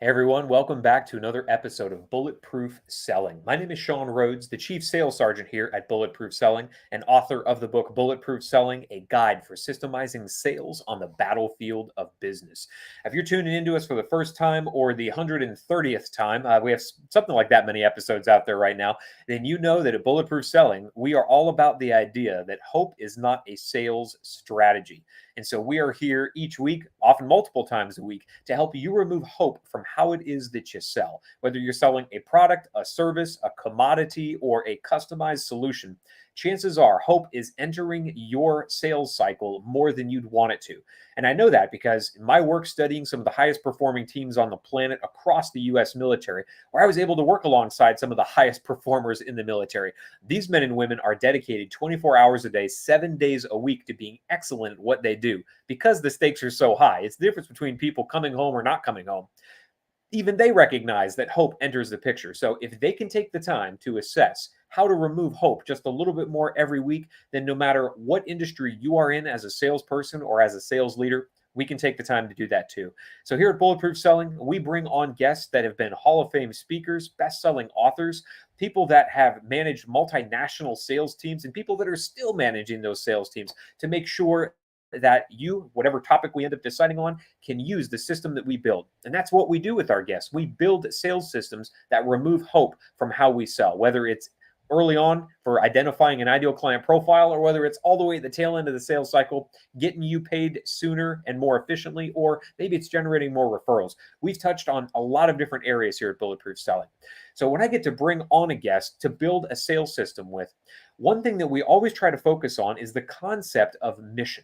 Hey everyone, welcome back to another episode of Bulletproof Selling. My name is Sean Rhodes, the Chief Sales Sergeant here at Bulletproof Selling and author of the book Bulletproof Selling, a guide for systemizing sales on the battlefield of business. If you're tuning into us for the first time or the 130th time, we have something like that many episodes out there right now, then you know that at Bulletproof Selling, we are all about the idea that hope is not a sales strategy. And so we are here each week, often multiple times a week, to help you remove hope from how it is that you sell. Whether you're selling a product, a service, a commodity, or a customized solution, chances are hope is entering your sales cycle more than you'd want it to. And I know that because in my work studying some of the highest performing teams on the planet across the US military, where I was able to work alongside some of the highest performers in the military, these men and women are dedicated 24 hours a day, 7 days a week to being excellent at what they do because the stakes are so high. It's the difference between people coming home or not coming home. Even they recognize that hope enters the picture. So if they can take the time to assess how to remove hope just a little bit more every week, then no matter what industry you are in as a salesperson or as a sales leader, we can take the time to do that too. So here at Bulletproof Selling, we bring on guests that have been Hall of Fame speakers, best-selling authors, people that have managed multinational sales teams, and people that are still managing those sales teams to make sure that you, whatever topic we end up deciding on, can use the system that we build. And that's what we do with our guests. We build sales systems that remove hope from how we sell, whether it's early on for identifying an ideal client profile, or whether it's all the way at the tail end of the sales cycle, getting you paid sooner and more efficiently, or maybe it's generating more referrals. We've touched on a lot of different areas here at Bulletproof Selling. So when I get to bring on a guest to build a sales system with, one thing that we always try to focus on is the concept of mission.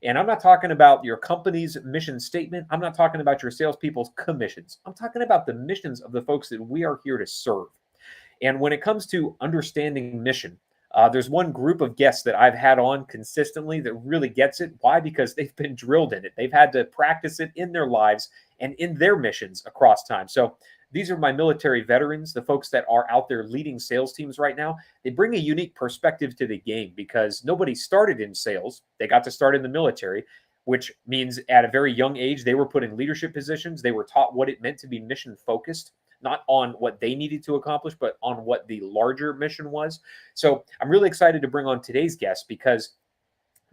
And I'm not talking about your company's mission statement. I'm not talking about your salespeople's commissions. I'm talking about the missions of the folks that we are here to serve. And when it comes to understanding mission, there's one group of guests that I've had on consistently that really gets it. Why? Because they've been drilled in it. They've had to practice it in their lives and in their missions across time. So these are my military veterans, the folks that are out there leading sales teams right now. They bring a unique perspective to the game because nobody started in sales. They got to start in the military, which means at a very young age, they were put in leadership positions. They were taught what it meant to be mission focused, not on what they needed to accomplish, but on what the larger mission was. So I'm really excited to bring on today's guest because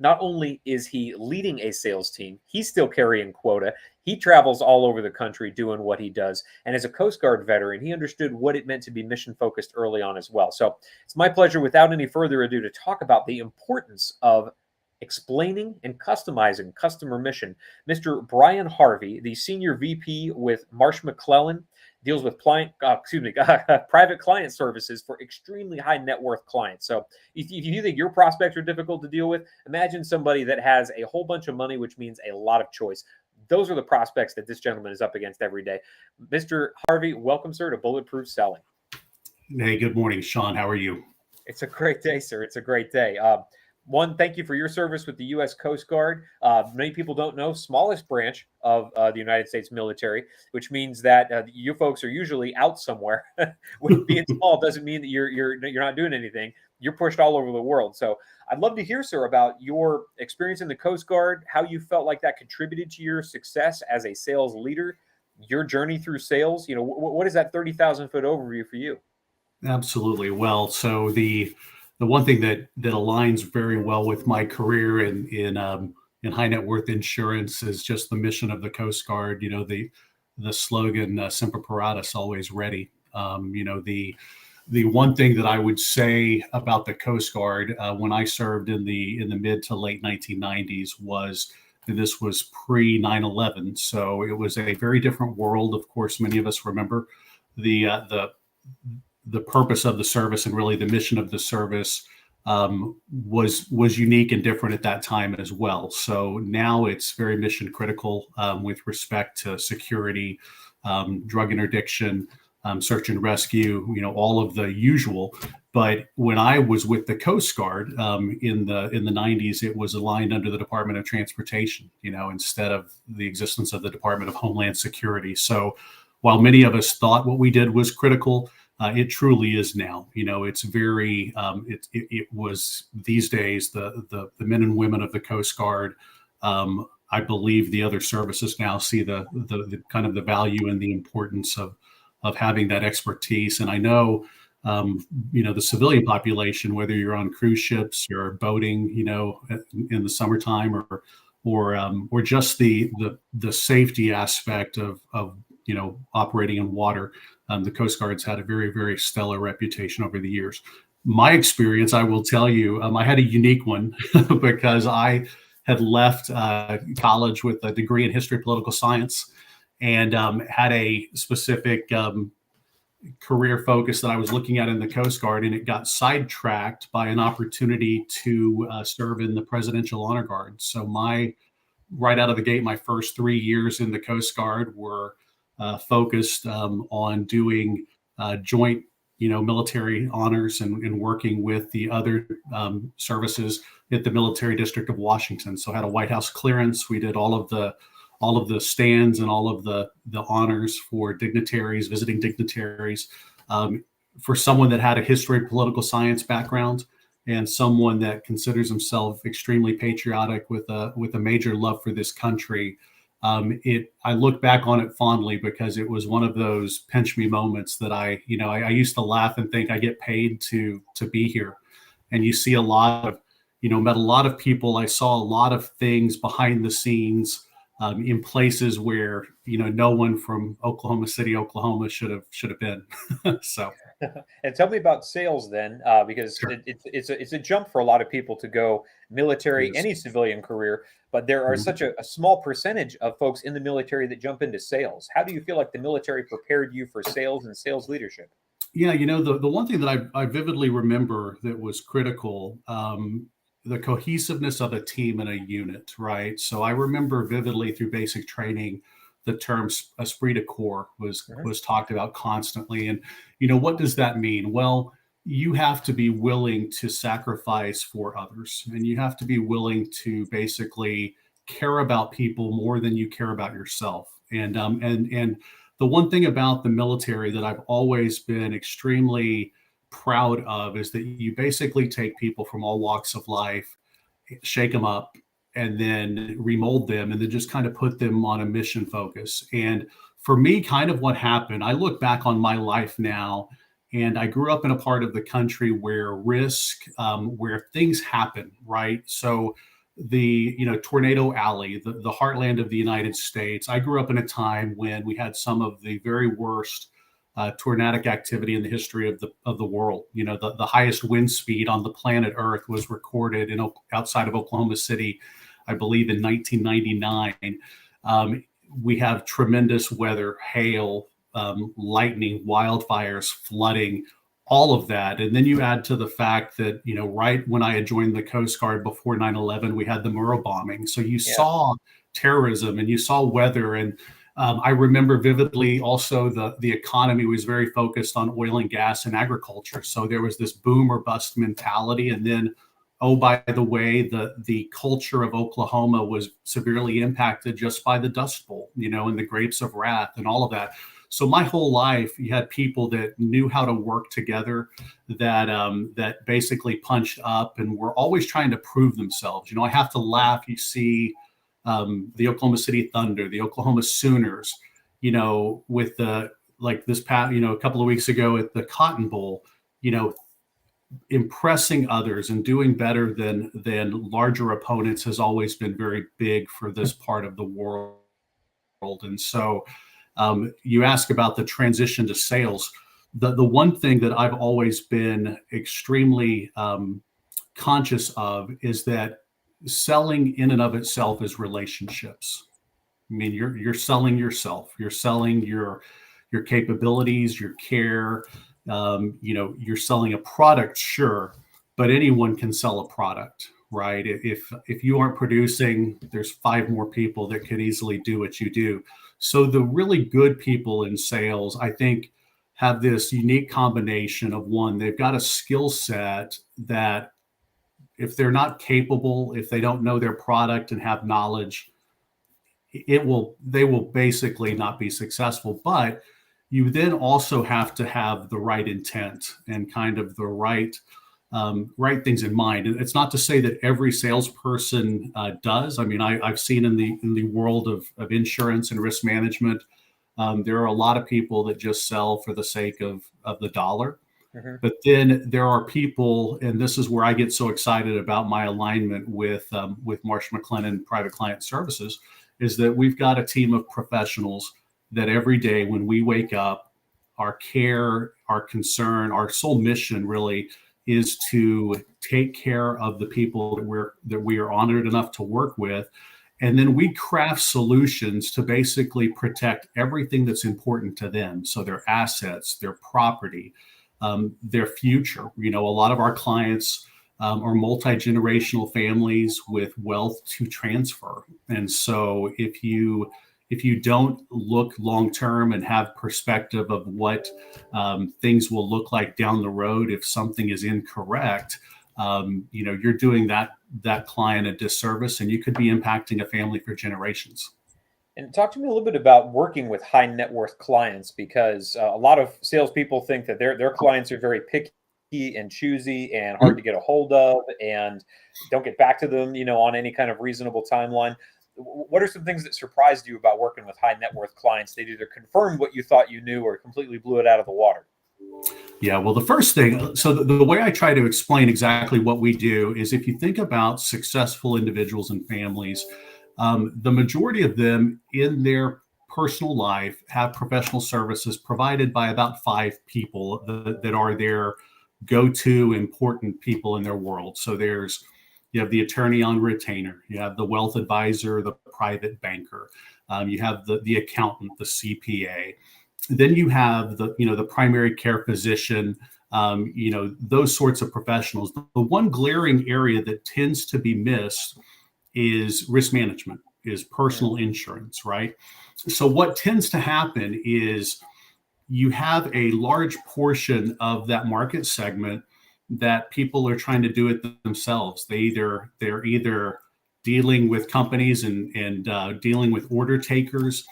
not only is he leading a sales team, he's still carrying quota. He travels all over the country doing what he does. And as a Coast Guard veteran, he understood what it meant to be mission focused early on as well. So it's my pleasure, without any further ado, to talk about the importance of explaining and customizing customer mission. Mr. Brian Harvey, the Senior VP with Marsh McLennan, deals with private client services for extremely high net worth clients. So if you think your prospects are difficult to deal with, imagine somebody that has a whole bunch of money, which means a lot of choice. Those are the prospects that this gentleman is up against every day. Mr. Harvey, welcome, sir, to Bulletproof Selling. Hey, good morning, Sean. How are you? It's a great day, sir. It's a great day. One, thank you for your service with the U.S. Coast Guard. Many people don't know, smallest branch of the United States military, which means that you folks are usually out somewhere. With being small doesn't mean that you're not doing anything. You're pushed all over the world. So I'd love to hear, sir, about your experience in the Coast Guard, how you felt like that contributed to your success as a sales leader, your journey through sales. You know, what is that 30,000-foot overview for you? Absolutely. Well, so the one thing that aligns very well with my career in high net worth insurance is just the mission of the Coast Guard. You know, the slogan "Semper Paratus," always ready. The one thing that I would say about the Coast Guard when I served in the mid to late 1990s was, and this was pre 9/11, so it was a very different world. Of course, many of us remember the purpose of the service and really the mission of the service was unique and different at that time as well. So now it's very mission critical with respect to security, drug interdiction, search and rescue, you know, all of the usual. But when I was with the Coast Guard in the 90s, it was aligned under the Department of Transportation, you know, instead of the existence of the Department of Homeland Security. So while many of us thought what we did was critical, it truly is now. You know, it's very. It was these days the men and women of the Coast Guard. I believe the other services now see the kind of the value and the importance of having that expertise. And I know, the civilian population, whether you're on cruise ships or boating, in the summertime, or just the safety aspect of operating in water. The Coast Guard's had a very, very stellar reputation over the years. My experience, I will tell you, I had a unique one because I had left college with a degree in history, political science, and had a specific career focus that I was looking at in the Coast Guard, and it got sidetracked by an opportunity to serve in the Presidential Honor Guard. So right out of the gate, my first 3 years in the Coast Guard were focused on doing joint, military honors and working with the other services at the Military District of Washington. So I had a White House clearance. We did all of the stands and all of the honors for dignitaries, visiting dignitaries. For someone that had a history, political science background, and someone that considers himself extremely patriotic with a major love for this country, I look back on it fondly because it was one of those pinch me moments that I used to laugh and think I get paid to be here. And you see a lot of, met a lot of people. I saw a lot of things behind the scenes in places where, no one from Oklahoma City, Oklahoma should have been. So. And tell me about sales then, because Sure. it's a jump for a lot of people to go military, Yes. any civilian career, but there are such a small percentage of folks in the military that jump into sales. How do you feel like the military prepared you for sales and sales leadership? Yeah, the one thing that I vividly remember that was critical, the cohesiveness of a team and a unit, right? So I remember vividly through basic training, the term esprit de corps was talked about constantly. And, what does that mean? Well, you have to be willing to sacrifice for others, and you have to be willing to basically care about people more than you care about yourself. And the one thing about the military that I've always been extremely proud of is that you basically take people from all walks of life, shake them up, and then remold them, and then just kind of put them on a mission focus. And for me, kind of what happened, I look back on my life now, and I grew up in a part of the country where where things happen, right? So the Tornado Alley, the heartland of the United States. I grew up in a time when we had some of the very worst tornadic activity in the history of the world. The highest wind speed on the planet Earth was recorded outside of Oklahoma City, I believe, in 1999. We have tremendous weather, hail, lightning, wildfires, flooding, all of that. And then you add to the fact that, right when I had joined the Coast Guard before 9/11, we had the Murrah bombing. So you saw terrorism and you saw weather. And I remember vividly also the economy was very focused on oil and gas and agriculture. So there was this boom or bust mentality. And then, oh, by the way, the culture of Oklahoma was severely impacted just by the Dust Bowl, and the Grapes of Wrath and all of that. So my whole life, you had people that knew how to work together, that basically punched up and were always trying to prove themselves. I have to laugh. You see the Oklahoma City Thunder, the Oklahoma Sooners, with this past, a couple of weeks ago at the Cotton Bowl, impressing others and doing better than larger opponents has always been very big for this part of the world. And so you ask about the transition to sales. The one thing that I've always been extremely conscious of is that selling in and of itself is relationships. I mean, you're selling yourself. You're selling your capabilities, your care. You're selling a product, sure, but anyone can sell a product, right? If you aren't producing, there's 5 more people that could easily do what you do. So the really good people in sales, I think, have this unique combination of, one, they've got a skill set that if they're not capable, if they don't know their product and have knowledge, they will basically not be successful. But you then also have to have the right intent and kind of the right right things in mind. And it's not to say that every salesperson does. I mean, I've seen in the world of insurance and risk management, there are a lot of people that just sell for the sake of the dollar. Mm-hmm. But then there are people, and this is where I get so excited about my alignment with Marsh McLennan Private Client Services, is that we've got a team of professionals that every day when we wake up, our care, our concern, our sole mission really is to take care of the people that we are honored enough to work with. And then we craft solutions to basically protect everything that's important to them. So their assets, their property, their future. You know, a lot of our clients are multi-generational families with wealth to transfer. And so if you don't look long-term and have perspective of what things will look like down the road if something is incorrect, you're doing that client a disservice, and you could be impacting a family for generations. And talk to me a little bit about working with high net worth clients, because a lot of salespeople think that their clients are very picky and choosy and hard to get a hold of, and don't get back to them, on any kind of reasonable timeline. What are some things that surprised you about working with high net worth clients? They either confirmed what you thought you knew or completely blew it out of the water. Yeah, well, the first thing, so the way I try to explain exactly what we do is, if you think about successful individuals and families, the majority of them in their personal life have professional services provided by about 5 people that are their go-to important people in their world. So you have the attorney on retainer, you have the wealth advisor, the private banker, you have the accountant, the CPA. Then you have the primary care physician, those sorts of professionals. The one glaring area that tends to be missed is risk management, is personal insurance, right? So what tends to happen is you have a large portion of that market segment that people are trying to do it themselves. They're either dealing with companies and dealing with order takers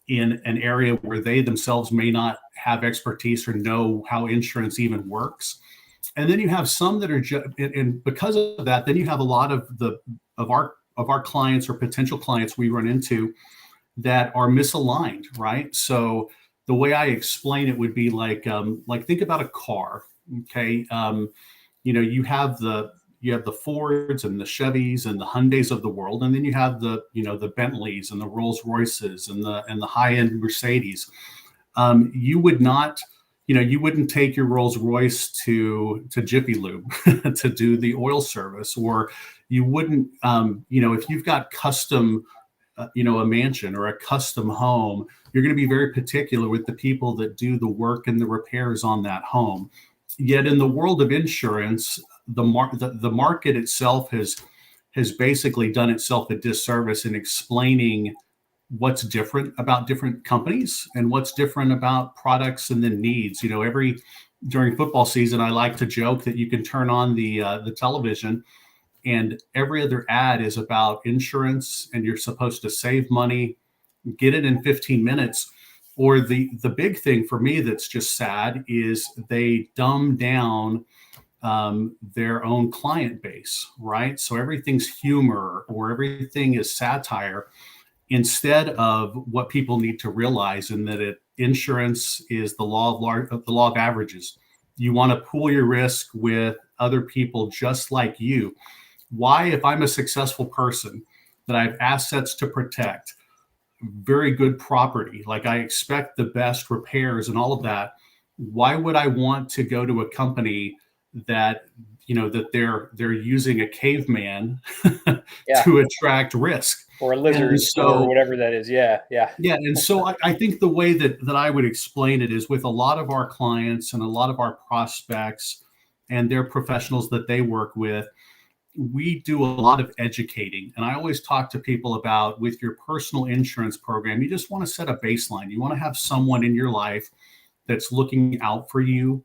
in an area where they themselves may not have expertise or know how insurance even works. And then you have some that are and because of that, then you have a lot of our clients or potential clients we run into that are misaligned, right? So the way I explain it would be like think about a car. Okay, you have the Fords and the Chevys and the Hyundais of the world, and then you have the Bentleys and the Rolls Royces and the high end Mercedes. You wouldn't take your Rolls Royce to Jiffy Lube to do the oil service, or you wouldn't, if you've got custom, a mansion or a custom home, you're going to be very particular with the people that do the work and the repairs on that home. Yet in the world of insurance, the market itself has basically done itself a disservice in explaining what's different about different companies and what's different about products and the needs. During football season, I like to joke that you can turn on the television and every other ad is about insurance, and you're supposed to save money, get it in 15 minutes. Or the big thing for me that's just sad is they dumb down their own client base, right? So everything's humor or everything is satire, instead of what people need to realize, and that insurance is the law of averages. You want to pool your risk with other people just like you. Why, if I'm a successful person that I have assets to protect, very good property, like I expect the best repairs and all of that, why would I want to go to a company that they're using a caveman to attract risk, or a lizard, or whatever that is? Yeah. And so I think the way that I would explain it is, with a lot of our clients and a lot of our prospects and their professionals that they work with, we do a lot of educating. And I always talk to people about, with your personal insurance program, you just want to set a baseline. You want to have someone in your life that's looking out for you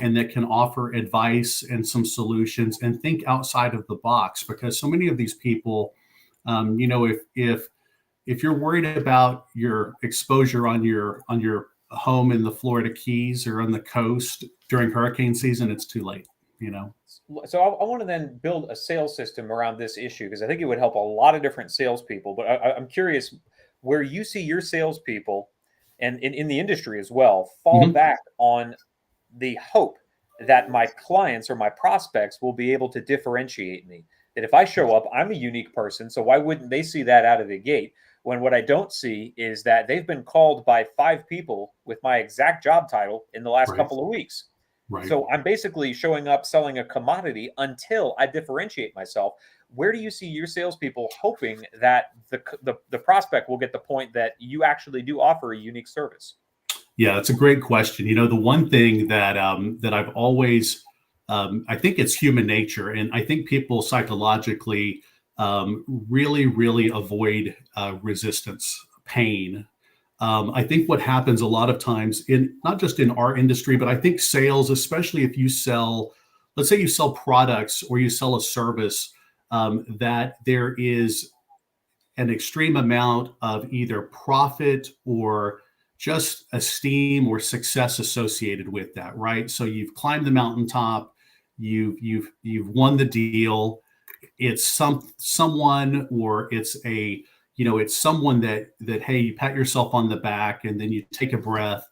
and that can offer advice and some solutions and think outside of the box. Because so many of these people, if you're worried about your exposure on your home in the Florida Keys or on the coast during hurricane season, it's too late. you know. So I want to then build a sales system around this issue because I think it would help a lot of different salespeople. But I'm curious where you see your salespeople and in the industry as well fall Mhm. back on the hope that my clients or my prospects will be able to differentiate me. That if I show up, I'm a unique person. So why wouldn't they see that out of the gate? When what I don't see is that they've been called by 5 people with my exact job title in the last Right. couple of weeks. Right. So I'm basically showing up selling a commodity until I differentiate myself. Where do you see your salespeople hoping that the prospect will get the point that you actually do offer a unique service? Yeah, that's a great question. The one thing that that I've always, I think it's human nature, and I think people psychologically really, really avoid resistance, pain. I think what happens a lot of times in not just in our industry, but I think sales, especially if you sell, let's say you sell products or you sell a service, that there is an extreme amount of either profit or just esteem or success associated with that, right? So you've climbed the mountaintop, you've won the deal. It's someone, or it's a, it's someone that hey, you pat yourself on the back and then you take a breath,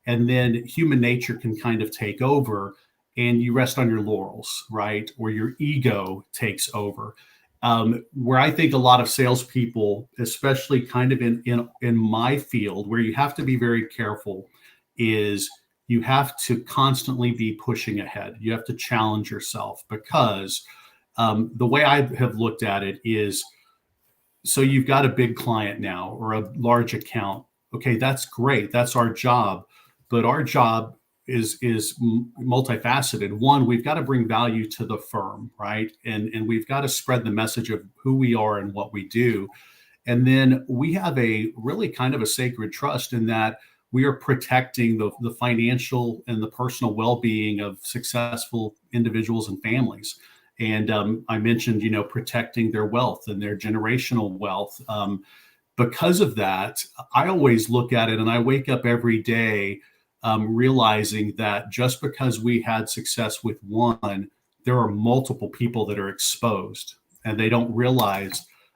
and then human nature can kind of take over and you rest on your laurels, right? Or your ego takes over. Where I think a lot of salespeople, especially kind of in my field, where you have to be very careful, is you have to constantly be pushing ahead. You have to challenge yourself because the way I have looked at it is, so you've got a big client now or a large account. Okay, that's great. That's our job, but our job is multifaceted. One, we've got to bring value to the firm, right? And we've got to spread the message of who we are and what we do. And then we have a really kind of a sacred trust in that we are protecting the financial and the personal well-being of successful individuals and families. And I mentioned, protecting their wealth and their generational wealth. Because of that, I always look at it and I wake up every day realizing that just because we had success with one, there are multiple people that are exposed, and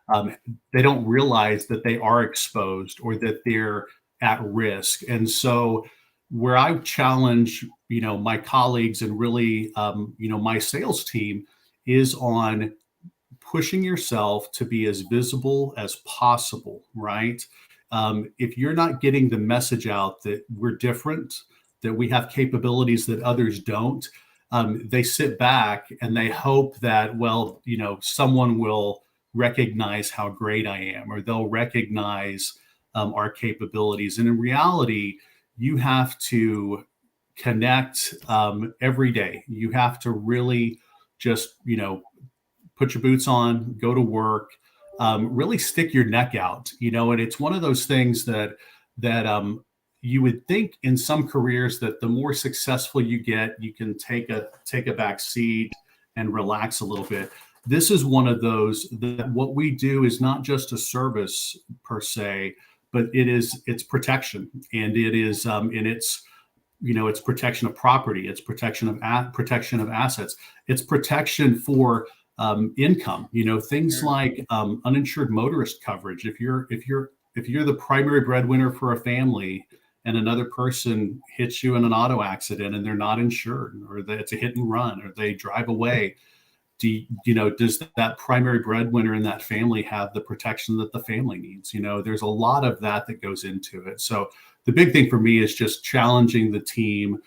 um, they don't realize that they are exposed or that they're at risk. And so, where I challenge, my colleagues and really, my sales team is on pushing yourself to be as visible as possible, right? If you're not getting the message out that we're different, that we have capabilities that others don't, they sit back and they hope that, well, someone will recognize how great I am, or they'll recognize our capabilities. And in reality, you have to connect every day. You have to really just, put your boots on, go to work, really stick your neck out, and it's one of those things that you would think in some careers that the more successful you get, you can take a back seat and relax a little bit. This is one of those that what we do is not just a service per se, but it's protection, and it is and it's protection of property, it's protection of assets, it's protection for income. Things Mm. like uninsured motorist coverage. If you're the primary breadwinner for a family, and another person hits you in an auto accident and they're not insured, or that it's a hit and run, or they drive away, does that primary breadwinner in that family have the protection that the family needs? There's a lot of that goes into it. So the big thing for me is just challenging the team,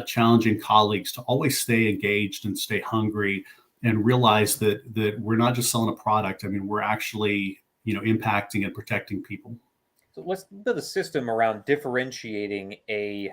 challenging colleagues to always stay engaged and stay hungry, and realize that we're not just selling a product. I mean, we're actually, impacting and protecting people. So let's build a system around differentiating a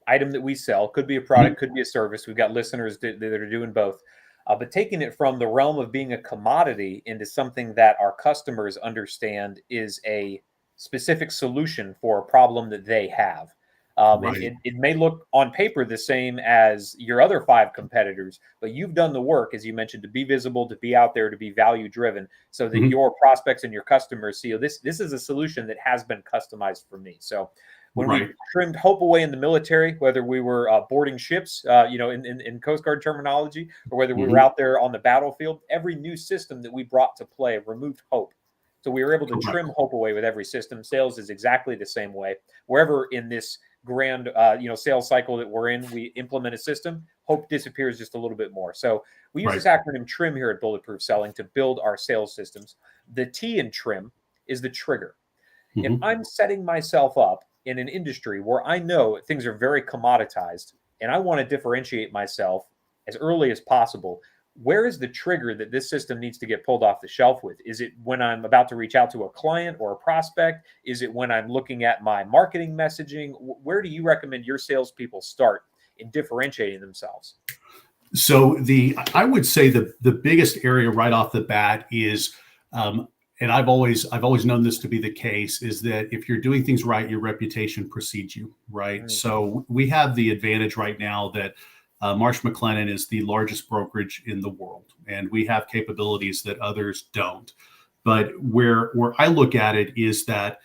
item that we sell. Could be a Mhm. product, could be a service. We've got listeners that are doing both. But taking it from the realm of being a commodity into something that our customers understand is a specific solution for a problem that they have. And Right. it may look on paper the same as your other 5 competitors, but you've done the work, as you mentioned, to be visible, to be out there, to be value driven, so that Mhm. your prospects and your customers see, oh, this is a solution that has been customized for me. So When Right. we trimmed hope away in the military, whether we were boarding ships, in Coast Guard terminology, or whether we were Mhm. out there on the battlefield, every new system that we brought to play removed hope. So we were able to Correct. trim hope away with every system. Sales is exactly the same way. Wherever in this grand, sales cycle that we're in, we implement a system, hope disappears just a little bit more. So we use Right. this acronym TRIM here at Bulletproof Selling to build our sales systems. The T in TRIM is the trigger. If Mhm. I'm setting myself up in an industry where I know things are very commoditized and I want to differentiate myself as early as possible, where is the trigger that this system needs to get pulled off the shelf with? Is it when I'm about to reach out to a client or a prospect? Is it when I'm looking at my marketing messaging? Where do you recommend your salespeople start in differentiating themselves? So I would say the biggest area right off the bat is, and I've always known this to be the case, is that if you're doing things right, your reputation precedes you, right? Mm, So we have the advantage right now that Marsh McLennan is the largest brokerage in the world, and we have capabilities that others don't. But where I look at it is that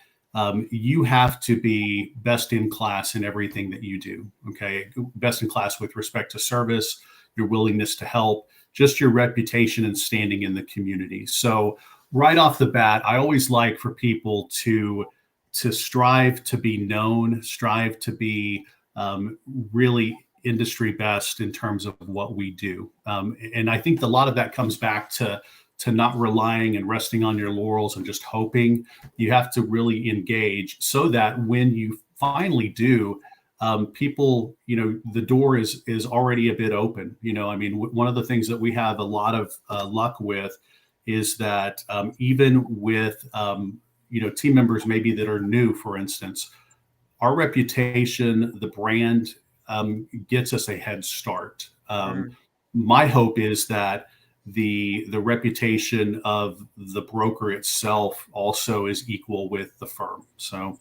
you have to be best in class in everything that you do. Okay, best in class with respect to service, your willingness to help, just your reputation and standing in the community. So right off the bat, I always like for people to strive to be known, strive to be really industry best in terms of what we do. And I think a lot of that comes back to not relying and resting on your laurels and just hoping. You have to really engage so that when you finally do, people, the door is already a bit open. I mean, one of the things that we have a lot of luck with is that even with team members maybe that are new, for instance, our reputation, the brand, gets us a head start. mhm. My hope is that the reputation of the broker itself also is equal with the firm. So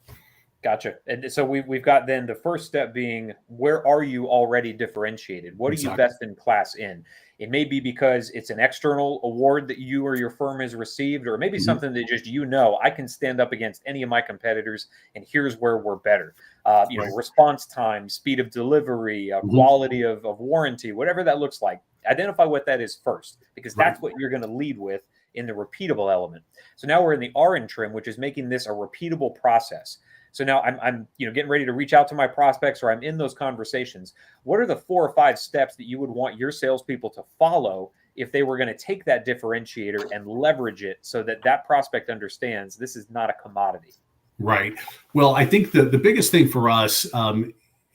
Gotcha. And so we've got then the first step being, where are you already differentiated? What are you exactly. best in class in? It may be because it's an external award that you or your firm has received, or maybe Mhm. something that just I can stand up against any of my competitors, and here's where we're better. Right. Response time, speed of delivery, Mhm. quality of warranty, whatever that looks like. Identify what that is first, because Right. that's what you're going to lead with in the repeatable element. So now we're in the R in trim, which is making this a repeatable process. So now I'm getting ready to reach out to my prospects, or I'm in those conversations. What are the 4 or 5 steps that you would want your salespeople to follow if they were going to take that differentiator and leverage it so that that prospect understands this is not a commodity? Right. Well, I think the biggest thing for us,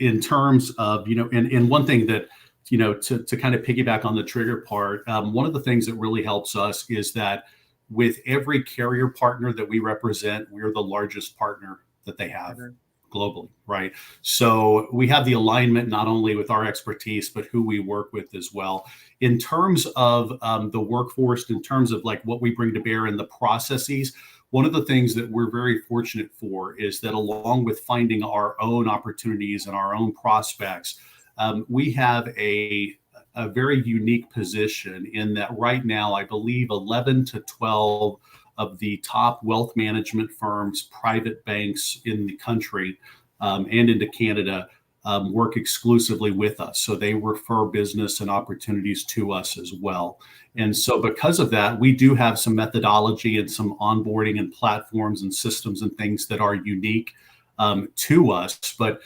in terms of, and one thing that, to kind of piggyback on the trigger part, one of the things that really helps us is that with every carrier partner that we represent, we're the largest partner that they have Mhm. globally, right? So we have the alignment not only with our expertise, but who we work with as well. In terms of the workforce, in terms of like what we bring to bear in the processes, one of the things that we're very fortunate for is that along with finding our own opportunities and our own prospects, we have a very unique position in that right now, I believe 11 to 12 of the top wealth management firms, private banks in the country, and into Canada, work exclusively with us. So they refer business and opportunities to us as well. And so, because of that, we do have some methodology and some onboarding and platforms and systems and things that are unique to us. But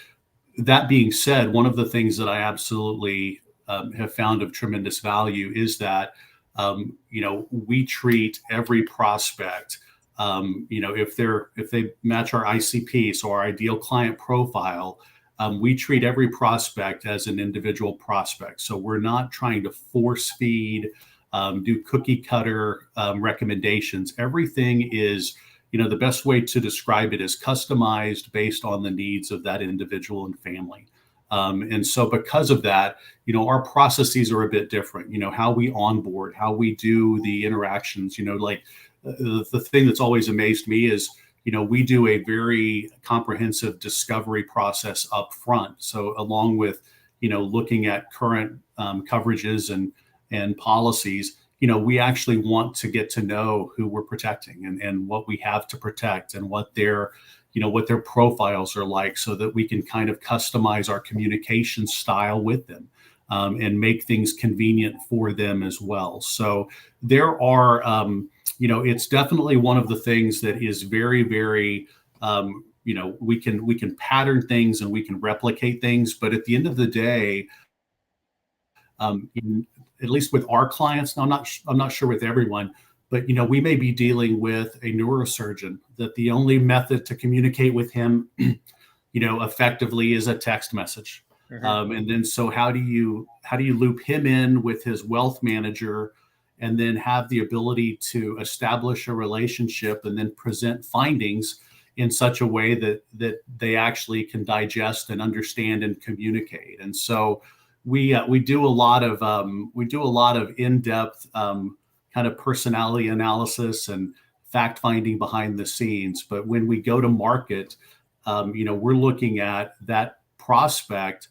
that being said, one of the things that I absolutely have found of tremendous value is that we treat every prospect. If they match our ICP, so our ideal client profile, we treat every prospect as an individual prospect. So we're not trying to force feed, do cookie cutter recommendations. Everything is, the best way to describe it is customized based on the needs of that individual and family. And so because of that, our processes are a bit different, how we onboard, how we do the interactions, like the thing that's always amazed me is, we do a very comprehensive discovery process up front. So along with, looking at current coverages and policies, we actually want to get to know who we're protecting and what we have to protect and what their, what their profiles are like, so that we can kind of customize our communication style with them, and make things convenient for them as well. So there are, it's definitely one of the things that is very, very, we can pattern things and we can replicate things, but at the end of the day, at least with our clients, now I'm not sure with everyone, but we may be dealing with a neurosurgeon that the only method to communicate with him, effectively is a text message. And then so how do you loop him in with his wealth manager, and then have the ability to establish a relationship and then present findings in such a way that they actually can digest and understand and communicate. And so we do a lot of in-depth kind of personality analysis and fact finding behind the scenes. But when we go to market, we're looking at that prospect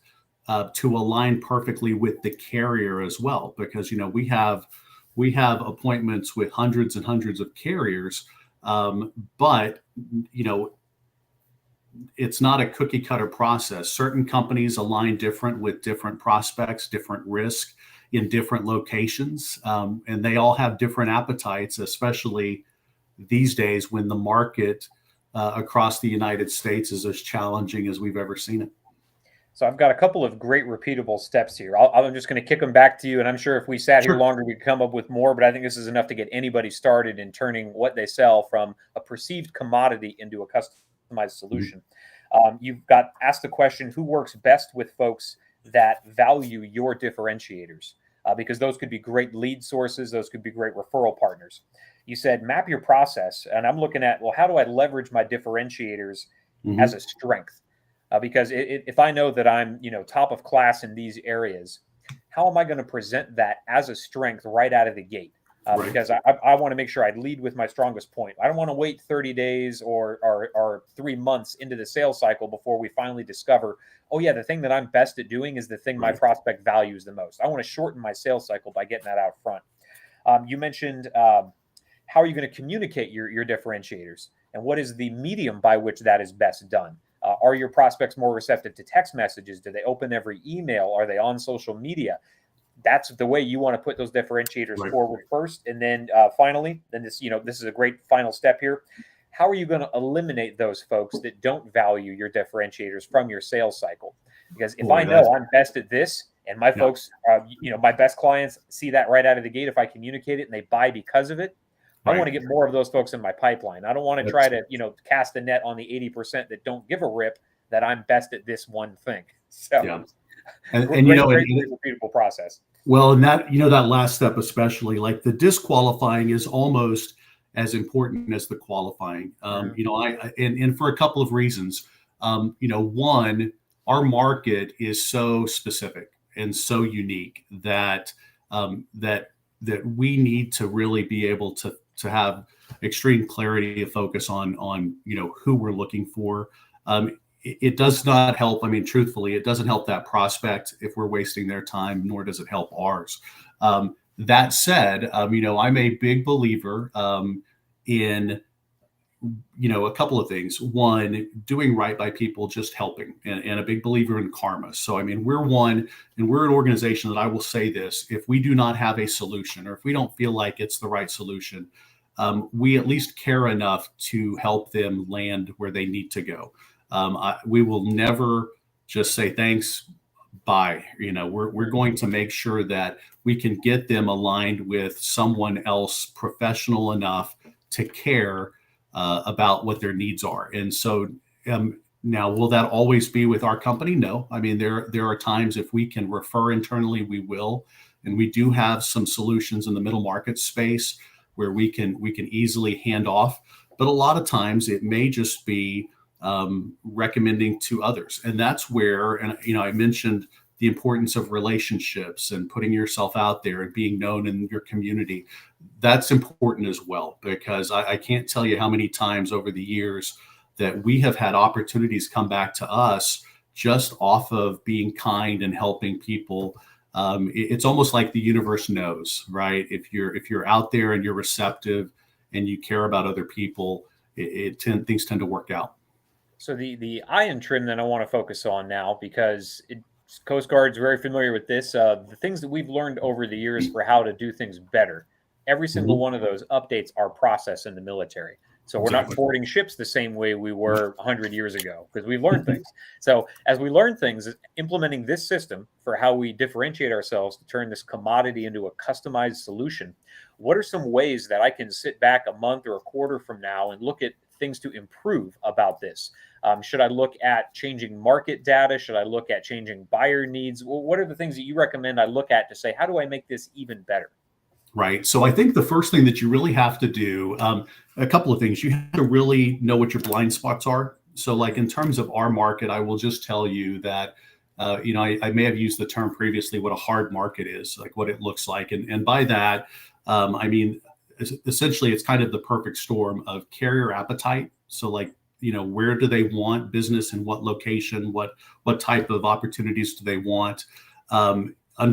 to align perfectly with the carrier as well, because we have appointments with hundreds and hundreds of carriers, but it's not a cookie cutter process. Certain companies align different with different prospects, different risk in different locations, and they all have different appetites, especially these days when the market across the United States is as challenging as we've ever seen it. So I've got a couple of great repeatable steps here. I'm just going to kick them back to you, and I'm sure if we sat here longer, we'd come up with more, but I think this is enough to get anybody started in turning what they sell from a perceived commodity into a customized solution. You've got asked the question, who works best with folks that value your differentiators? Because those could be great lead sources. Those could be great referral partners. You said, map your process. And I'm looking at, well, how do I leverage my differentiators as a strength? Because if I know that I'm, top of class in these areas, how am I going to present that as a strength right out of the gate? Because I want to make sure I lead with my strongest point. I don't want to wait 30 days or 3 months into the sales cycle before we finally discover, oh yeah, the thing that I'm best at doing is the thing my prospect values the most. I want to shorten my sales cycle by getting that out front. You mentioned, how are you going to communicate your differentiators, and what is the medium by which that is best done? Are your prospects more receptive to text messages? Do they open every email? Are they on social media? That's the way you want to put those differentiators forward first. And then finally, this is a great final step here. How are you going to eliminate those folks that don't value your differentiators from your sales cycle? Because if I know I'm best at this, and my folks, my best clients see that right out of the gate, if I communicate it and they buy because of it, I want to get more of those folks in my pipeline. I don't want to try to, cast the net on the 80% that don't give a rip that I'm best at this one thing. So, and great repeatable process. Well, and that, that last step, especially, like the disqualifying is almost as important as the qualifying. And for a couple of reasons. One, our market is so specific and so unique that that we need to really be able to have extreme clarity of focus on who we're looking for. It does not help. I mean, truthfully, it doesn't help that prospect if we're wasting their time, nor does it help ours. That said, I'm a big believer in a couple of things. One, doing right by people, just helping, and a big believer in karma. So, I mean, we're an organization that, I will say this, if we do not have a solution, or if we don't feel like it's the right solution, we at least care enough to help them land where they need to go. We will never just say, thanks, bye. We're going to make sure that we can get them aligned with someone else professional enough to care about what their needs are. And so now, will that always be with our company? No. I mean, there are times if we can refer internally, we will. And we do have some solutions in the middle market space where we can easily hand off. But a lot of times it may just be recommending to others. And that's where, and I mentioned the importance of relationships and putting yourself out there and being known in your community. That's important as well, because I can't tell you how many times over the years that we have had opportunities come back to us just off of being kind and helping people. It's almost like the universe knows, right? If you're out there and you're receptive and you care about other people, things tend to work out. So the ion trim that I want to focus on now, because Coast Guard's very familiar with this. The things that we've learned over the years for how to do things better. Every single Mhm. one of those updates our process in the military. So we're not Exactly. boarding ships the same way we were 100 years ago because we've learned things. So as we learn things, implementing this system for how we differentiate ourselves to turn this commodity into a customized solution, what are some ways that I can sit back a month or a quarter from now and look at things to improve about this? Should I look at changing market data? Should I look at changing buyer needs? Well, what are the things that you recommend I look at to say, how do I make this even better? Right. So I think the first thing that you really have to do, a couple of things, you have to really know what your blind spots are. So, like in terms of our market, I will just tell you that, I may have used the term previously, what a hard market is, like what it looks like. And by that, I mean, essentially, it's kind of the perfect storm of carrier appetite. So, like, where do they want business and what location, what type of opportunities do they want?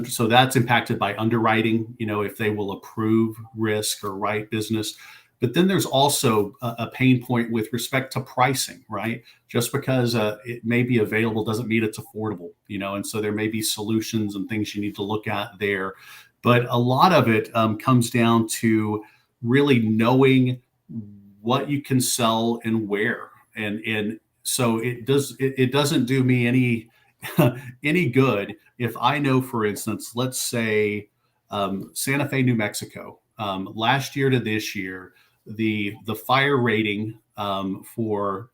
So that's impacted by underwriting, if they will approve risk or write business. But then there's also a pain point with respect to pricing, right? Just because it may be available doesn't mean it's affordable, and so there may be solutions and things you need to look at there. But a lot of it comes down to really knowing what you can sell and where. And so it doesn't do me any good if I know, for instance, let's say Santa Fe, New Mexico, last year to this year, the fire rating for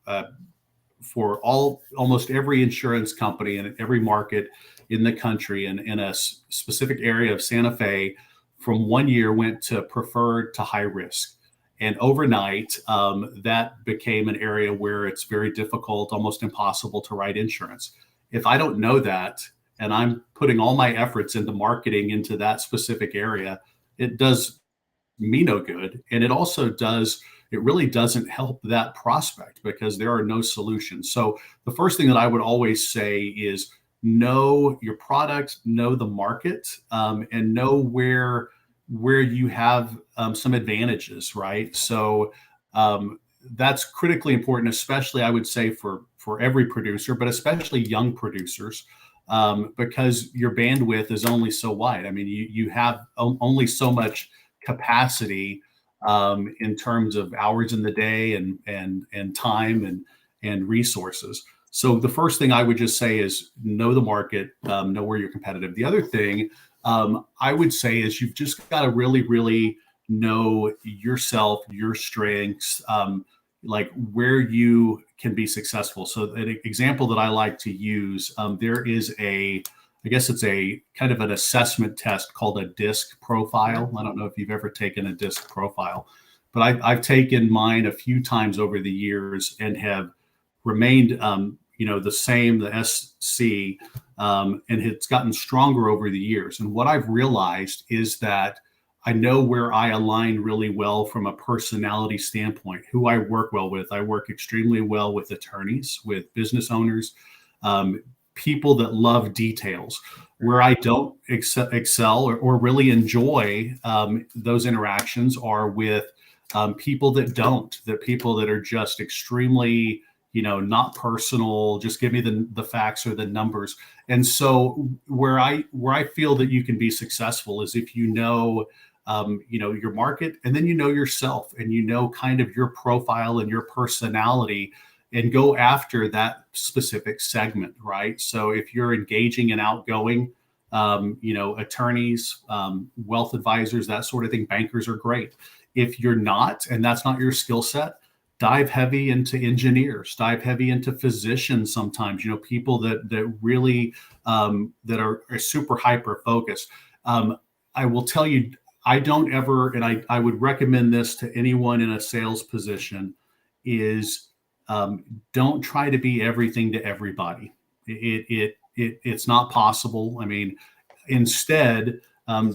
almost every insurance company and every market in the country and in a specific area of Santa Fe from 1 year went to preferred to high risk. And overnight, that became an area where it's very difficult, almost impossible to write insurance. If I don't know that and I'm putting all my efforts into marketing into that specific area, it does me no good. And it really doesn't help that prospect because there are no solutions. So the first thing that I would always say is know your product, know the market, and know where you have some advantages, right? So that's critically important, especially I would say for every producer, but especially young producers, because your bandwidth is only so wide. I mean, you have only so much capacity in terms of hours in the day and time and resources. So the first thing I would just say is know the market, know where you're competitive. The other thing I would say is you've just got to really, really know yourself, your strengths, like where you can be successful. So an example that I like to use, there is I guess it's a kind of an assessment test called a DISC profile. I don't know if you've ever taken a DISC profile, but I've taken mine a few times over the years and have remained, the same, the SC, and it's gotten stronger over the years. And what I've realized is that I know where I align really well from a personality standpoint, who I work well with. I work extremely well with attorneys, with business owners, people that love details. Where I don't excel or really enjoy those interactions are with people that are just extremely, not personal, just give me the facts or the numbers. And so where I feel that you can be successful is if your market, and then yourself, and kind of your profile and your personality, and go after that specific segment, right? So if you're engaging and outgoing, attorneys, wealth advisors, that sort of thing, bankers are great. If you're not, and that's not your skill set, dive heavy into engineers, dive heavy into physicians sometimes, people that really, that are super hyper focused. I will tell you, I don't ever, and I would recommend this to anyone in a sales position, is don't try to be everything to everybody. It's not possible. I mean, instead,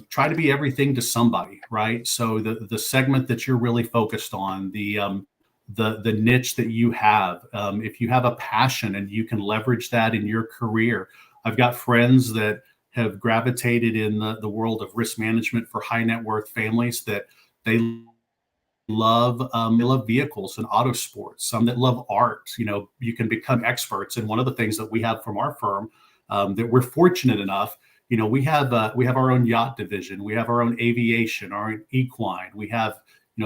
try to be everything to somebody, right? So the segment that you're really focused on, the niche that you have, if you have a passion and you can leverage that in your career. I've got friends that have gravitated in the world of risk management for high net worth families, that they they love vehicles and auto sports. Some that love art. You can become experts. And one of the things that we have from our firm, that we're fortunate enough, we have our own yacht division. We have our own aviation, our own equine. We have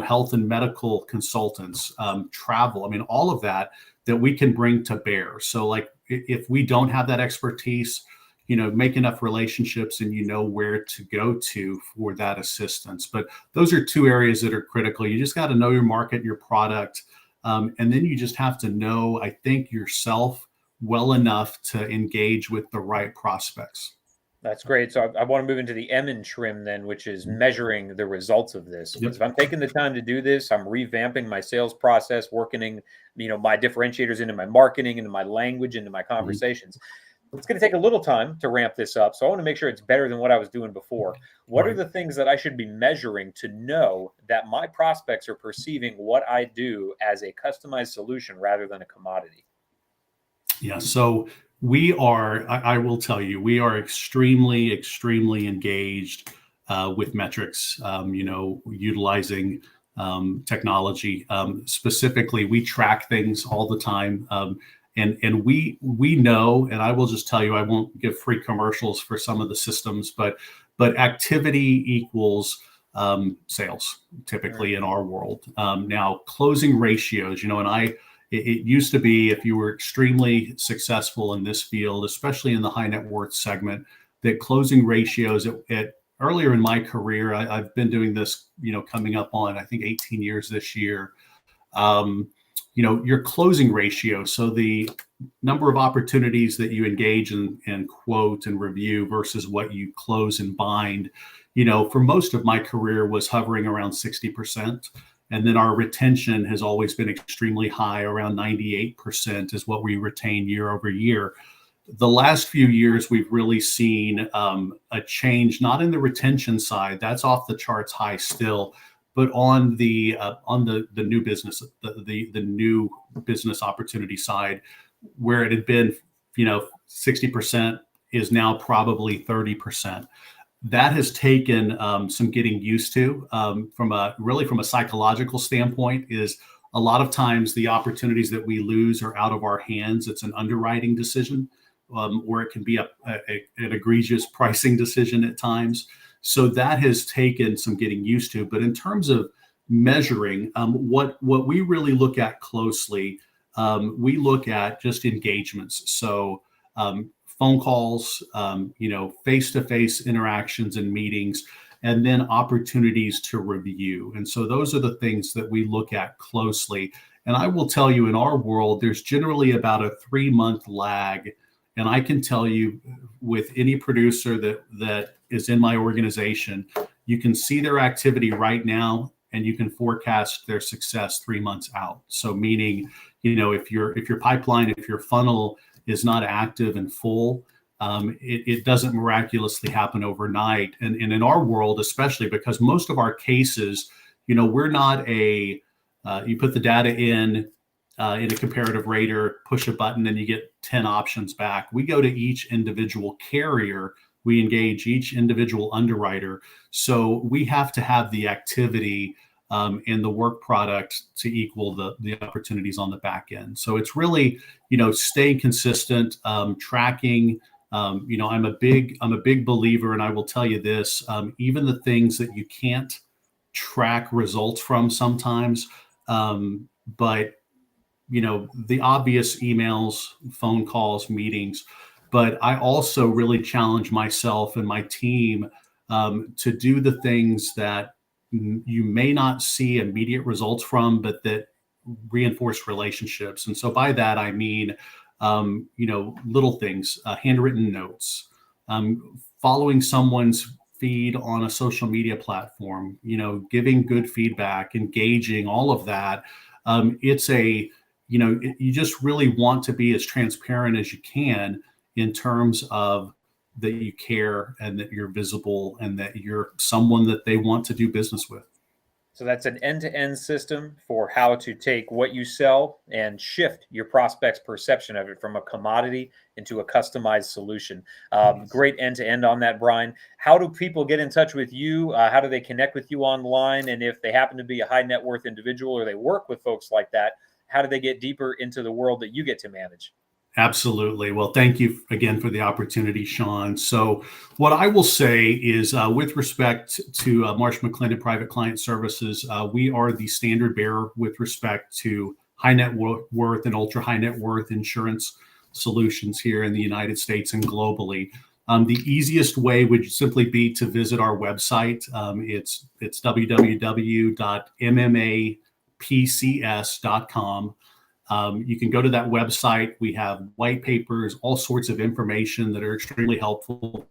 health and medical consultants, travel. I mean, all of that we can bring to bear. So like if we don't have that expertise, make enough relationships and where to go to for that assistance. But those are two areas that are critical. You just got to know your market, your product. And then you just have to know, I think, yourself well enough to engage with the right prospects. That's great. So I want to move into the M in trim then, which is measuring the results of this. Yep. If I'm taking the time to do this, I'm revamping my sales process, working, my differentiators into my marketing, into my language, into my conversations. It's going to take a little time to ramp this up. So I want to make sure it's better than what I was doing before. What are the things that I should be measuring to know that my prospects are perceiving what I do as a customized solution rather than a commodity? Yeah. So I will tell you, we are extremely, extremely engaged with metrics, utilizing technology. Specifically, we track things all the time. And we know, and I will just tell you, I won't give free commercials for some of the systems, but activity equals sales, typically in our world. Now, closing ratios, it used to be, if you were extremely successful in this field, especially in the high net worth segment, that closing ratios earlier in my career, I've been doing this, coming up on, I think, 18 years this year. Your closing ratio, so the number of opportunities that you engage in quote and review versus what you close and bind, for most of my career was hovering around 60%. And then our retention has always been extremely high, around 98% is what we retain year over year. The last few years, we've really seen a change, not in the retention side, that's off the charts high still, but on the new business, the new business opportunity side, where it had been, 60% is now probably 30%. That has taken some getting used to from a psychological standpoint. Is a lot of times the opportunities that we lose are out of our hands. It's an underwriting decision, or it can be an egregious pricing decision at times. So that has taken some getting used to. But in terms of measuring, what we really look at closely, we look at just engagements. So phone calls, face-to-face interactions and meetings, and then opportunities to review. And so those are the things that we look at closely. And I will tell you, in our world, there's generally about a 3-month lag. And I can tell you, with any producer that is in my organization, you can see their activity right now, and you can forecast their success 3 months out. So meaning, if your pipeline, if your funnel is not active and full, it doesn't miraculously happen overnight. And in our world, especially because most of our cases, we're not you put the data in a comparative rater, push a button, and you get 10 options back. We go to each individual carrier. We engage each individual underwriter. So we have to have the activity and the work product to equal the opportunities on the back end. So it's really, staying consistent, tracking. I'm a big believer, and I will tell you this: even the things that you can't track results from sometimes, but the obvious emails, phone calls, meetings. But I also really challenge myself and my team to do the things that you may not see immediate results from, but that reinforce relationships. And so by that, I mean, little things, handwritten notes, following someone's feed on a social media platform, giving good feedback, engaging, all of that. You just really want to be as transparent as you can in terms of that you care and that you're visible and that you're someone that they want to do business with. So that's an end-to-end system for how to take what you sell and shift your prospect's perception of it from a commodity into a customized solution. Great end-to-end on that, Brian. How do people get in touch with you? How do they connect with you online? And if they happen to be a high net worth individual or they work with folks like that, how do they get deeper into the world that you get to manage? Absolutely. Well, thank you again for the opportunity, Sean. So, what I will say is, with respect to Marsh McLennan Private Client Services, we are the standard bearer with respect to high net worth and ultra high net worth insurance solutions here in the United States and globally. The easiest way would simply be to visit our website. It's www.mmapcs.com. You can go to that website. We have white papers, all sorts of information that are extremely helpful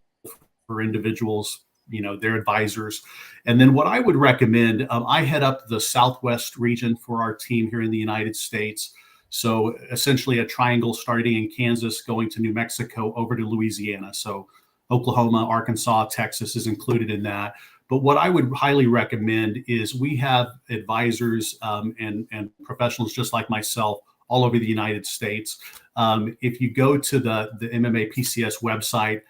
for individuals, their advisors. And then what I would recommend, I head up the Southwest region for our team here in the United States. So essentially a triangle starting in Kansas, going to New Mexico, over to Louisiana. So Oklahoma, Arkansas, Texas is included in that. But what I would highly recommend is we have advisors and professionals just like myself all over the United States. If you go to the MMA PCS website,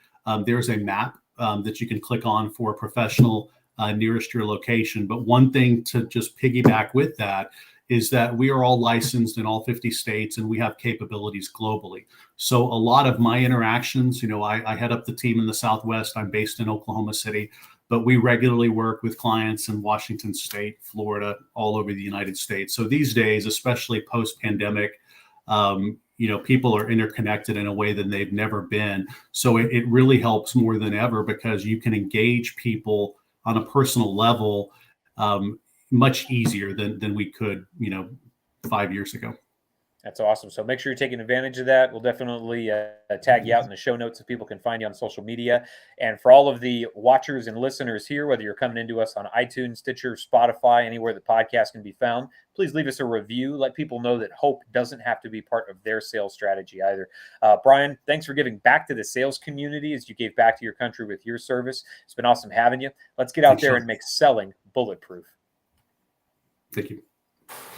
there's a map that you can click on for a professional nearest your location. But one thing to just piggyback with that is that we are all licensed in all 50 states and we have capabilities globally. So a lot of my interactions, I head up the team in the Southwest. I'm based in Oklahoma City, but we regularly work with clients in Washington State, Florida, all over the United States. So these days, especially post-pandemic, people are interconnected in a way that they've never been. So it really helps more than ever because you can engage people on a personal level much easier than we could, 5 years ago. That's awesome. So make sure you're taking advantage of that. We'll definitely tag you out in the show notes so people can find you on social media. And for all of the watchers and listeners here, whether you're coming into us on iTunes, Stitcher, Spotify, anywhere the podcast can be found, please leave us a review. Let people know that hope doesn't have to be part of their sales strategy either. Brian, thanks for giving back to the sales community as you gave back to your country with your service. It's been awesome having you. Let's get out there and make selling bulletproof. Thank you.